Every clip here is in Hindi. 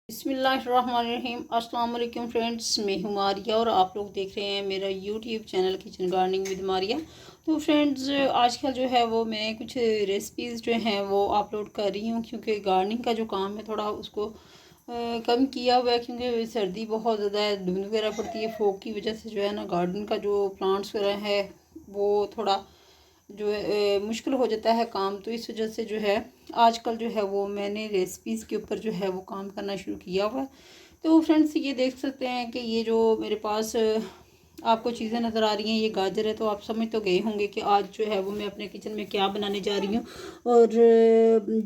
बिस्मिल्लाहिर्रहमानिर्रहीम। अस्सलाम वालेकुम फ्रेंड्स, मैं हूँ मारिया और आप लोग देख रहे हैं मेरा YouTube channel kitchen gardening with Maria. तो फ्रेंड्स, आजकल जो है वो मैं कुछ रेसिपीज़ जो हैं वो अपलोड कर रही हूँ, क्योंकि गार्डनिंग का जो काम है थोड़ा उसको कम किया हुआ है, क्योंकि सर्दी बहुत ज़्यादा है, धुंध वगैरह पड़ती है, फोग की वजह से जो है ना गार्डन का जो प्लांट्स वगैरह है वो थोड़ा जो है मुश्किल हो जाता है काम। तो इस वजह से जो है आजकल जो है वो मैंने रेसिपीज़ के ऊपर जो है वो काम करना शुरू किया हुआ है। तो फ्रेंड्स, ये देख सकते हैं कि ये जो मेरे पास आपको चीज़ें नज़र आ रही हैं, ये गाजर है। तो आप समझ तो गए होंगे कि आज जो है वो मैं अपने किचन में क्या बनाने जा रही हूँ। और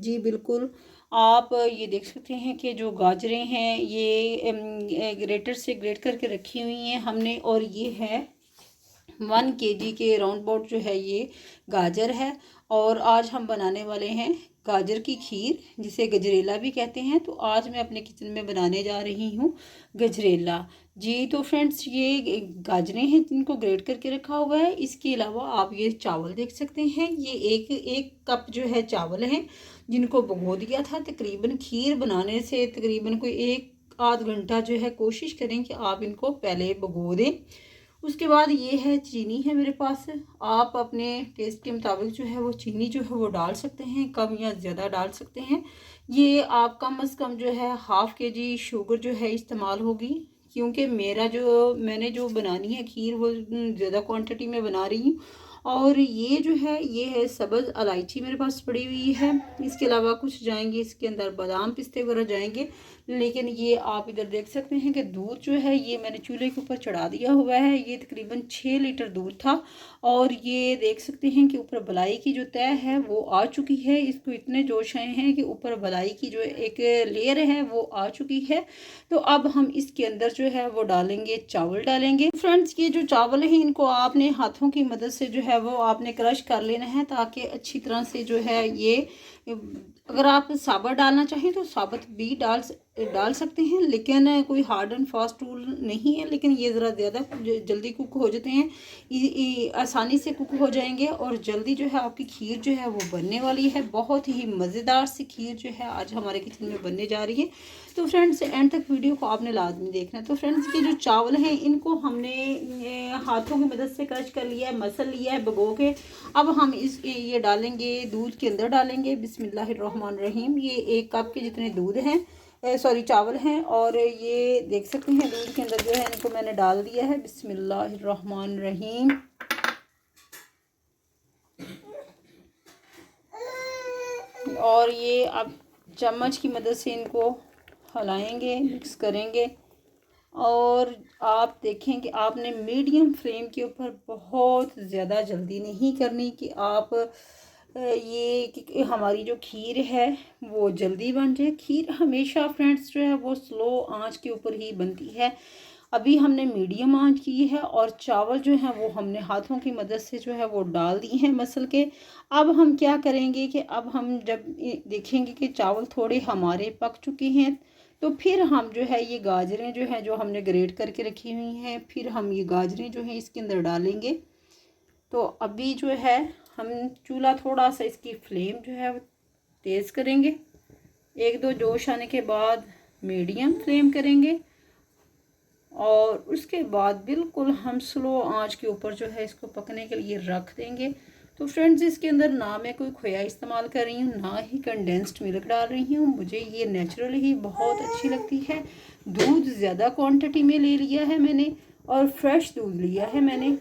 जी बिल्कुल, आप ये देख सकते हैं कि जो गाजरें हैं ये ग्रेटर से ग्रेट करके रखी हुई हैं हमने, और ये है 1 kg के राउंड अबाउट जो है ये गाजर है। और आज हम बनाने वाले हैं गाजर की खीर, जिसे गजरेला भी कहते हैं। तो आज मैं अपने किचन में बनाने जा रही हूँ गजरेला। जी तो फ्रेंड्स, ये गाजरें हैं जिनको ग्रेट करके रखा हुआ है। इसके अलावा आप ये चावल देख सकते हैं, ये एक एक कप जो है चावल हैं जिनको भिगो दिया था। तकरीबन खीर बनाने से तकरीबन कोई 1 आध घंटा जो है कोशिश करें कि आप इनको पहले भिगो दें। उसके बाद ये है चीनी है मेरे पास। आप अपने टेस्ट के मुताबिक जो है वो चीनी जो है वो डाल सकते हैं, कम या ज़्यादा डाल सकते हैं। ये आप कम अज़ कम जो है ½ kg शुगर जो है इस्तेमाल होगी, क्योंकि मेरा जो मैंने जो बनानी है खीर वो ज़्यादा क्वांटिटी में बना रही हूँ। और ये जो है ये है सब्ज़ इलायची मेरे पास पड़ी हुई है। इसके अलावा कुछ जाएंगे इसके अंदर बादाम पिस्ते वगैरह जाएंगे। लेकिन ये आप इधर देख सकते हैं कि दूध जो है ये मैंने चूल्हे के ऊपर चढ़ा दिया हुआ है। ये तकरीबन 6 लीटर दूध था। और ये देख सकते हैं कि ऊपर बलाई की जो तय है वो आ चुकी है। इसको इतने जोश आए हैं कि ऊपर बलाई की जो एक लेयर है वो आ चुकी है। तो अब हम इसके अंदर जो है वो डालेंगे, चावल डालेंगे। फ्रेंड्स, ये जो चावल है इनको आपने हाथों की मदद से जो है वो आपने क्रश कर लेना है, ताकि अच्छी तरह से जो है ये, अगर आप साबुत डालना चाहें तो साबुत भी डाल सकते हैं, लेकिन कोई हार्ड एंड फास्ट टूल नहीं है। लेकिन ये ज़रा ज़्यादा जल्दी कुक हो जाते हैं, आसानी से कुक हो जाएंगे और जल्दी जो है आपकी खीर जो है वो बनने वाली है। बहुत ही मज़ेदार सी खीर जो है आज हमारे किचन में बनने जा रही है। तो फ्रेंड्स, एंड तक वीडियो को आपने लाजमी देखना है। तो फ्रेंड्स, ये जो चावल हैं इनको हमने हाथों की मदद से क्रश कर लिया है, मसल लिया है भिगो के। अब हम ये डालेंगे, दूध के अंदर डालेंगे। बिस्मिल्लाहिर्रहमानिर्रहीम। ये 1 कप के जितने दूध हैं, सॉरी चावल हैं, और ये देख सकते हैं दूध के अंदर जो है इनको मैंने डाल दिया है। बिस्मिल्लाहिर्रहमानिर्रहीम। और ये अब चम्मच की मदद से इनको हिलाएंगे, मिक्स करेंगे। और आप देखें कि आपने मीडियम फ्लेम के ऊपर बहुत ज़्यादा जल्दी नहीं करनी कि आप ये कि हमारी जो खीर है वो जल्दी बन जाए। खीर हमेशा फ्रेंड्स जो है वो स्लो आंच के ऊपर ही बनती है। अभी हमने मीडियम आंच की है और चावल जो हैं वो हमने हाथों की मदद से जो है वो डाल दी हैं मसल के। अब हम क्या करेंगे कि अब हम जब देखेंगे कि चावल थोड़े हमारे पक चुके हैं, तो फिर हम जो है ये गाजरें जो हैं जो हमने ग्रेट करके रखी हुई हैं, फिर हम ये गाजरें जो हैं इसके अंदर डालेंगे। तो अभी जो है हम चूल्हा थोड़ा सा इसकी फ्लेम जो है तेज़ करेंगे। 1-2 जोश आने के बाद मीडियम फ्लेम करेंगे और उसके बाद बिल्कुल हम स्लो आंच के ऊपर जो है इसको पकने के लिए रख देंगे। तो फ्रेंड्स, इसके अंदर ना मैं कोई खोया इस्तेमाल कर रही हूँ, ना ही कंडेंस्ड मिल्क डाल रही हूँ। मुझे ये नेचुरल ही बहुत अच्छी लगती है। दूध ज़्यादा क्वांटिटी में ले लिया है मैंने और फ्रेश दूध लिया है मैंने।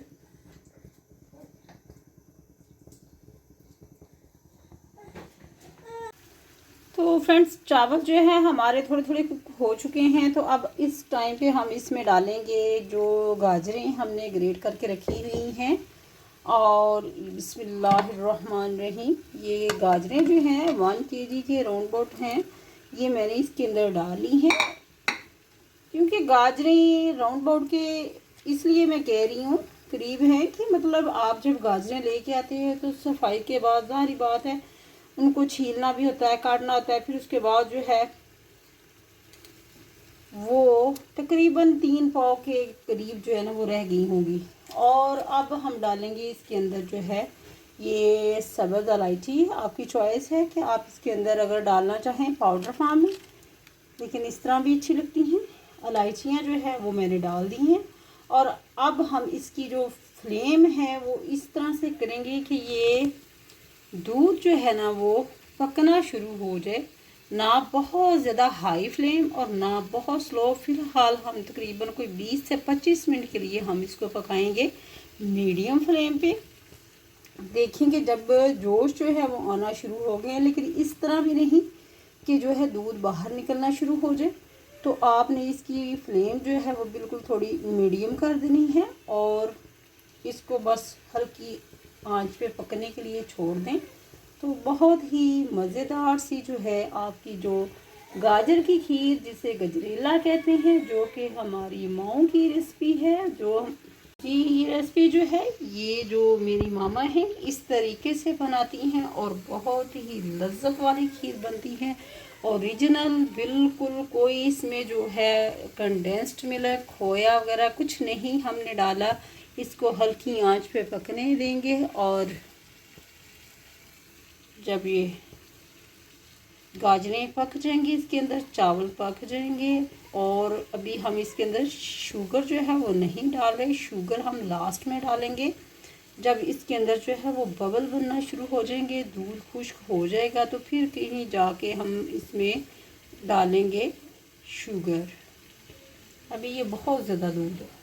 तो फ्रेंड्स, चावल जो है हमारे थोड़े थोड़े कुक हो चुके हैं। तो अब इस टाइम पे हम इसमें डालेंगे जो गाजरें हमने ग्रेट करके रखी हुई हैं। और बिस्मिल्लाहिर्रहमानिर्रहीम, ये गाजरें जो हैं 1 kg के राउंड अबाउट हैं, ये मैंने इसके अंदर डाली हैं। क्योंकि गाजरें राउंड अबाउट के इसलिए मैं कह रही हूँ करीब हैं कि मतलब आप जब गाजरें लेके आते हैं तो सफाई के बाद ज़ाहिर बात है उनको छीलना भी होता है, काटना होता है। फिर उसके बाद जो है वो तकरीबन 3 पाव के करीब जो है ना वो रह गई होंगी। और अब हम डालेंगे इसके अंदर जो है ये सब्ज़ इलायची। आपकी चॉइस है कि आप इसके अंदर अगर डालना चाहें पाउडर फॉर्म में लेकिन इस तरह भी अच्छी लगती हैं। इलायचियाँ जो है वो मैंने डाल दी हैं। और अब हम इसकी जो फ्लेम है वो इस तरह से करेंगे कि ये दूध जो है ना वो पकना शुरू हो जाए। ना बहुत ज़्यादा हाई फ्लेम और ना बहुत स्लो। फ़िलहाल हम तकरीबन कोई 20 से 25 मिनट के लिए हम इसको पकाएंगे मीडियम फ्लेम पे। देखेंगे जब जोश जो है वो आना शुरू हो गए, लेकिन इस तरह भी नहीं कि जो है दूध बाहर निकलना शुरू हो जाए। तो आपने इसकी फ्लेम जो है वो बिल्कुल थोड़ी मीडियम कर देनी है और इसको बस हल्की आंच पे पकने के लिए छोड़ दें। तो बहुत ही मज़ेदार सी जो है आपकी जो गाजर की खीर, जिसे गजरेला कहते हैं, जो कि हमारी माओं की रेसिपी है। जो जी ये रेसिपी जो है ये जो मेरी मामा हैं इस तरीके से बनाती हैं और बहुत ही लज्जत वाली खीर बनती है। ओरिजिनल बिल्कुल, कोई इसमें जो है कंडेंस्ड मिल्क खोया वगैरह कुछ नहीं हमने डाला। इसको हल्की आंच पे पकने देंगे और जब ये गाजरें पक जाएंगी, इसके अंदर चावल पक जाएंगे। और अभी हम इसके अंदर शुगर जो है वो नहीं डाल रहे, शुगर हम लास्ट में डालेंगे। जब इसके अंदर जो है वो बबल बनना शुरू हो जाएंगे, दूध खुश्क हो जाएगा, तो फिर कहीं जाके हम इसमें डालेंगे शुगर। अभी ये बहुत ज़्यादा दूध है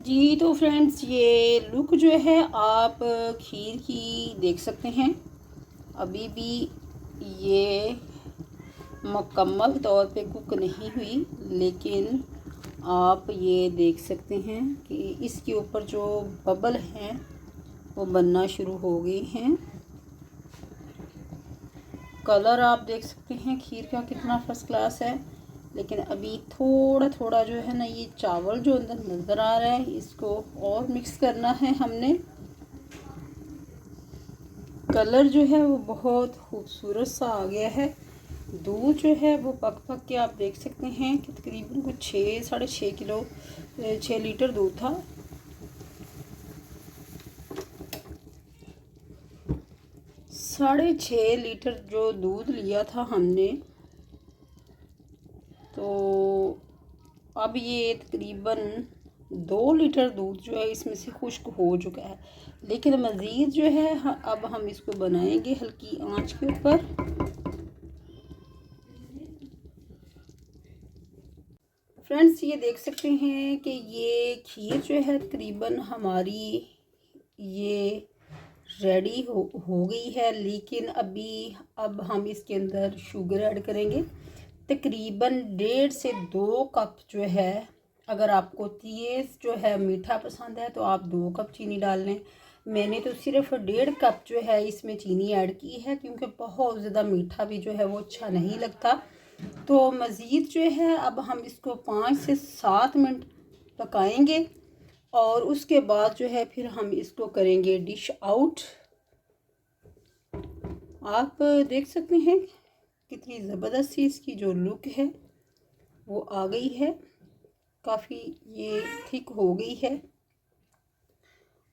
जी। तो फ्रेंड्स ये लुक जो है आप खीर की देख सकते हैं। अभी भी ये मुकम्मल तौर पे कुक नहीं हुई, लेकिन आप ये देख सकते हैं कि इसके ऊपर जो बबल हैं वो बनना शुरू हो गए हैं। कलर आप देख सकते हैं खीर का कितना फर्स्ट क्लास है। लेकिन अभी थोड़ा थोड़ा जो है ना ये चावल जो अंदर नज़र आ रहा है, इसको और मिक्स करना है हमने। कलर जो है वो बहुत खूबसूरत सा आ गया है। दूध जो है वो पक पक के आप देख सकते हैं कि तकरीबन कुछ 6 लीटर दूध था। साढ़े 6 लीटर जो दूध लिया था हमने, तो अब ये तकरीबन 2 लीटर दूध जो है इसमें से खुश्क हो चुका है। लेकिन मज़ीद जो है अब हम इसको बनाएंगे हल्की आंच के ऊपर। फ्रेंड्स ये देख सकते हैं कि ये खीर जो है तकरीबन हमारी ये रेडी हो गई है। लेकिन अब हम इसके अंदर शुगर ऐड करेंगे। तकरीबन 1.5 से 2 कप जो है, अगर आपको तेज़ जो है मीठा पसंद है तो आप 2 कप चीनी डाल लें। मैंने तो सिर्फ 1.5 कप जो है इसमें चीनी ऐड की है, क्योंकि बहुत ज़्यादा मीठा भी जो है वो अच्छा नहीं लगता। तो मज़ीद जो है अब हम इसको 5 से 7 मिनट पकाएंगे और उसके बाद जो है फिर हम इसको करेंगे डिश आउट। आप देख सकते हैं कितनी ज़बरदस्त सी इसकी जो लुक है वो आ गई है। काफ़ी ये थिक हो गई है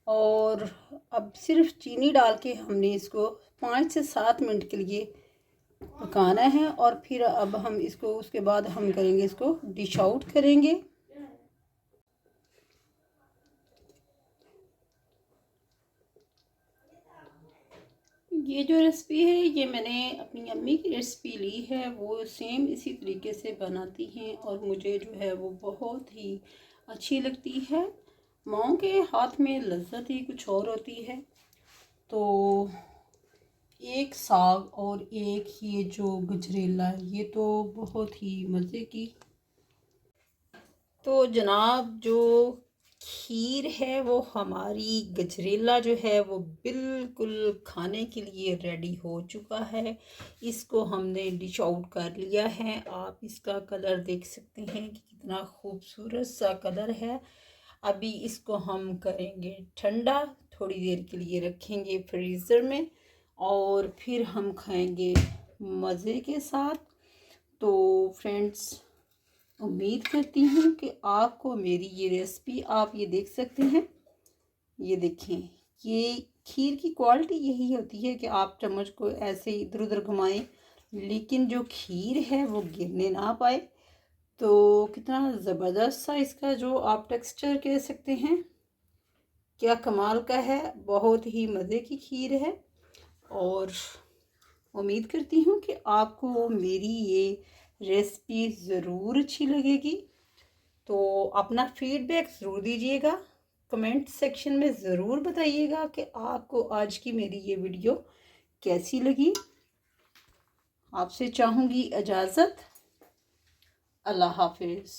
और अब सिर्फ चीनी डाल के हमने इसको 5 से 7 मिनट के लिए पकाना है। और फिर अब हम इसको उसके बाद हम करेंगे, इसको डिश आउट करेंगे। ये जो रेसिपी है ये मैंने अपनी अम्मी की रेसिपी ली है, वो सेम इसी तरीके से बनाती हैं और मुझे जो है वो बहुत ही अच्छी लगती है। माँ के हाथ में लज्जत ही कुछ और होती है। तो एक साग और एक ये जो गजरेला, ये तो बहुत ही मज़े की। तो जनाब जो खीर है वो हमारी, गजरेला जो है वो बिल्कुल खाने के लिए रेडी हो चुका है। इसको हमने डिश आउट कर लिया है। आप इसका कलर देख सकते हैं कि कितना खूबसूरत सा कलर है। अभी इसको हम करेंगे ठंडा, थोड़ी देर के लिए रखेंगे फ्रीज़र में और फिर हम खाएंगे मज़े के साथ। तो फ्रेंड्स उम्मीद करती हूँ कि आपको मेरी ये रेसिपी, आप ये देख सकते हैं, ये देखें, ये खीर की क्वालिटी यही होती है कि आप चम्मच को ऐसे इधर उधर घुमाएं, लेकिन जो खीर है वो गिरने ना पाए। तो कितना ज़बरदस्त सा इसका जो आप टेक्सचर कह सकते हैं, क्या कमाल का है। बहुत ही मज़े की खीर है और उम्मीद करती हूँ कि आपको मेरी ये रेसिपी ज़रूर अच्छी लगेगी। तो अपना फीडबैक ज़रूर दीजिएगा, कमेंट सेक्शन में ज़रूर बताइएगा कि आपको आज की मेरी ये वीडियो कैसी लगी। आपसे चाहूँगी इजाज़त। अल्लाह हाफिज़।